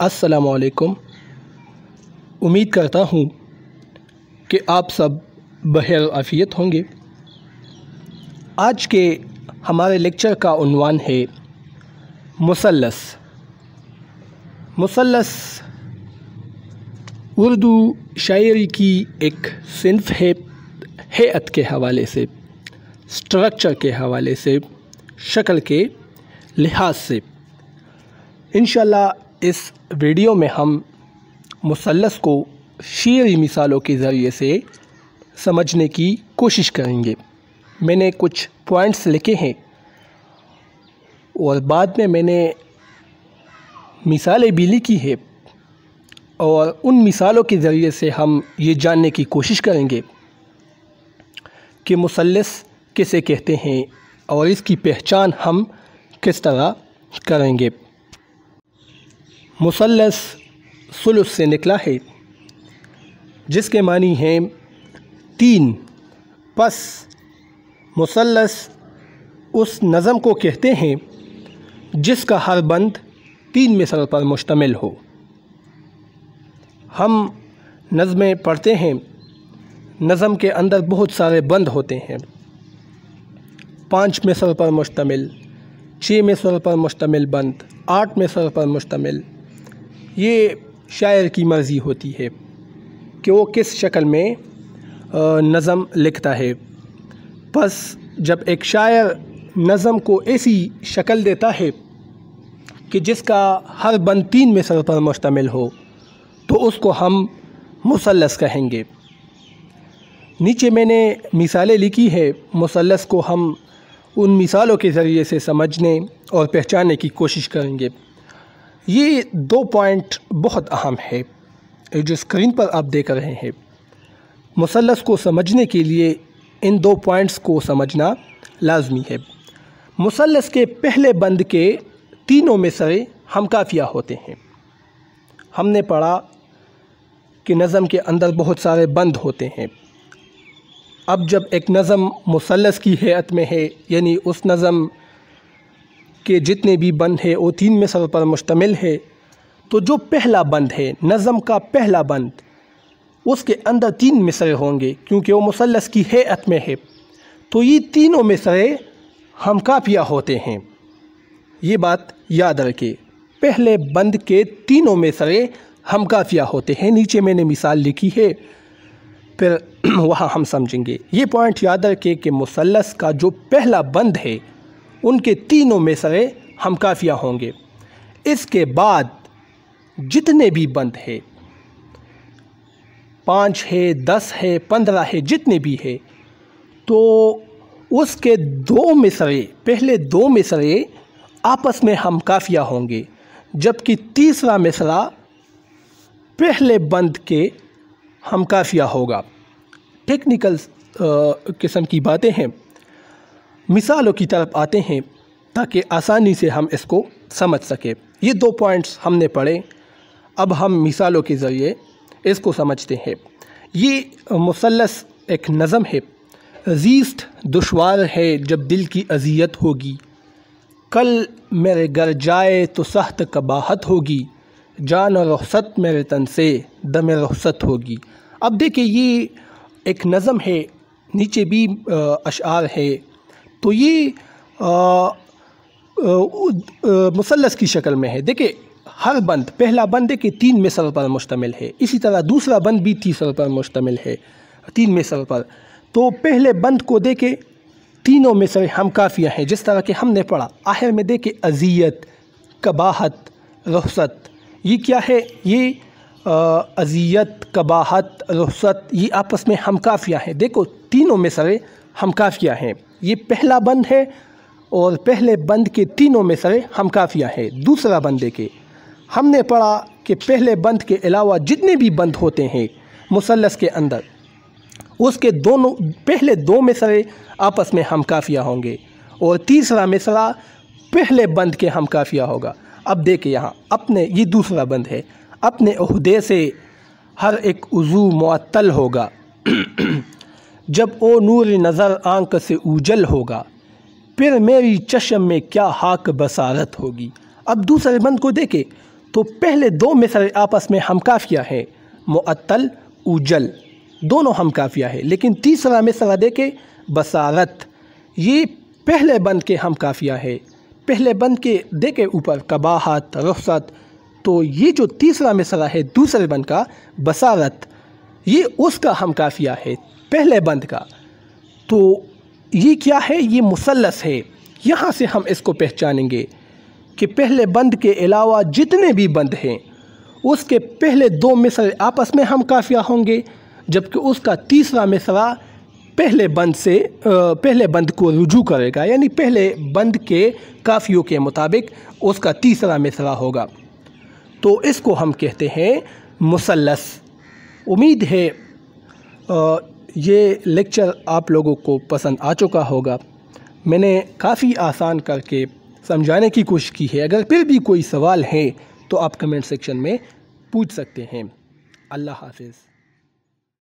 अस्सलाम वालेकुम। उम्मीद करता हूँ कि आप सब बखैर आफ़ियत होंगे। आज के हमारे लेक्चर का उन्वान है मुसल्लस। मुसल्लस उर्दू शायरी की एक सिन्फ है। हैअत के हवाले से, स्ट्रक्चर के हवाले से, शक्ल के लिहाज से इंशाअल्लाह इस वीडियो में हम मुसल्लस को शेरी मिसालों के ज़रिए से समझने की कोशिश करेंगे। मैंने कुछ पॉइंट्स लिखे हैं और बाद में मैंने मिसालें भी लिखी है और उन मिसालों के ज़रिए से हम ये जानने की कोशिश करेंगे कि मुसल्लस किसे कहते हैं और इसकी पहचान हम किस तरह करेंगे। मुसल्लस सुलुस से निकला है जिसके मानी हैं तीन। पस मुसल्लस उस नज़म को कहते हैं जिसका हर बंद तीन मिसल पर मुश्तमिल हो। हम नज़में पढ़ते हैं, नज़म के अंदर बहुत सारे बंद होते हैं। 5 मिसल पर मुश्तमिल, 6 मिसल पर मुश्तमिल बंद, 8 मिसल पर मुश्तमिल। ये शायर की मर्ज़ी होती है कि वो किस शक्ल में नज़म लिखता है। बस जब एक शायर नज़म को ऐसी शक्ल देता है कि जिसका हर बंद 3 मिसल पर मुश्तमिल हो तो उसको हम मुसल्लस कहेंगे। नीचे मैंने मिसालें लिखी है। मुसल्लस को हम उन मिसालों के ज़रिए से समझने और पहचानने की कोशिश करेंगे। ये 2 पॉइंट बहुत अहम है जो स्क्रीन पर आप देख रहे हैं। मुसल्लस को समझने के लिए इन 2 पॉइंट्स को समझना लाजमी है। मुसल्लस के पहले बंद के तीनों मिसरे हमकाफिया होते हैं। हमने पढ़ा कि नज़म के अंदर बहुत सारे बंद होते हैं। अब जब एक नज़म मुसल्लस की हैत में है, यानी उस नज़म के जितने भी बंद हैं वो 3 मिसल पर मुश्तमिल है, तो जो पहला बंद है, नज़म का पहला बंद, उसके अंदर 3 मिसरे होंगे क्योंकि वो मुसल्लस की हैत में है। तो ये तीनों मिसरे हमकाफिया होते हैं। ये बात याद रखें, पहले बंद के तीनों मिसरे हमकाफिया होते हैं। नीचे मैंने मिसाल लिखी है, फिर वहाँ हम समझेंगे। ये पॉइंट याद रखें कि मुसल्लस का जो पहला बंद है उनके तीनों मिसरे हमकाफिया होंगे। इसके बाद जितने भी बंद है, 5 है, 10 है, 15 है, जितने भी है, तो उसके 2 मिसरे, पहले 2 मिसरे आपस में हमकाफिया होंगे, जबकि तीसरा मिसरा पहले बंद के हमकाफिया होगा। टेक्निकल किस्म की बातें हैं। मिसालों की तरफ आते हैं ताकि आसानी से हम इसको समझ सकें। ये 2 पॉइंट्स हमने पढ़े, अब हम मिसालों के ज़रिए इसको समझते हैं। ये मुसल्लस एक नज़म है। ज़ीस्त दुश्वार है जब दिल की अज़ियत होगी, कल मेरे घर जाए तो सख्त कबाहत होगी, जान और रुख़सत मेरे तन से दम रुख़सत होगी। अब देखिए, ये एक नज़म है, नीचे भी अशआर है, तो ये मुसल्लस की शक्ल में है। देखिए, हर बंद, पहला बंद देखिए 3 मिसल पर मुश्तमिल है, इसी तरह दूसरा बंद भी 3 मिसल पर मुश्तमिल है, 3 मिसल पर। तो पहले बंद को देखे तीनों मिसल हमकाफिया हैं, जिस तरह के हमने पढ़ा। आखिर में देखे अज़ियत, कबाहत, रुख़सत, ये क्या है? ये अज़ियत, कबाहत, रुख़सत, ये आपस में हमकाफिया हैं। देखो, तीनों मिसरे हमकाफिया हैं। ये पहला बंद है और पहले बंद के तीनों मिसरे हमकाफिया हैं। दूसरा बंद देखे, हमने पढ़ा कि पहले बंद के अलावा जितने भी बंद होते हैं मुसल्लस के अंदर, उसके दोनों पहले 2 मिसरे आपस में हमकाफिया होंगे और तीसरा मिसरा पहले बंद के हमकाफिया होगा। अब देखिए, यहाँ अपने, ये दूसरा बंद है, अपने ओहदे से हर एक उज़ू मुअत्तल होगा, जब ओ नूर नज़र आंख से उजल होगा, फिर मेरी चश्म में क्या हाक बसारत होगी। अब दूसरे बंद को देखे تو پہلے دو مصرع آپس میں ہم کافیہ ہیں، معطل اوجل دونوں ہم کافیہ ہیں، لیکن تیسرا مصرع دیکھیں بصارت، یہ پہلے بند کے ہم کافیہ ہے، پہلے بند کے دیکھیں اوپر قباحت، رخصت، تو یہ جو تیسرا مصرع ہے دوسرے بند کا بصارت، یہ اس کا ہم کافیہ ہے پہلے بند کا۔ تو یہ کیا ہے؟ یہ مثلث ہے۔ یہاں سے ہم اس کو پہچانیں گے کہ پہلے بند کے علاوہ جتنے بھی بند ہیں اس کے پہلے دو مصرع آپس میں ہم کافیہ ہوں گے، جبکہ اس کا تیسرا مصرع پہلے بند کو رجوع کرے گا، یعنی پہلے بند کے کافیوں کے مطابق اس کا تیسرا مصرع ہوگا۔ تو اس کو ہم کہتے ہیں مثلث۔ امید ہے یہ لیکچر آپ لوگوں کو پسند آ چکا ہوگا۔ میں نے کافی آسان کر کے سمجھانے کی کوشش کی ہے۔ اگر پھر بھی کوئی سوال ہے تو آپ کمنٹ سیکشن میں پوچھ سکتے ہیں۔ اللہ حافظ۔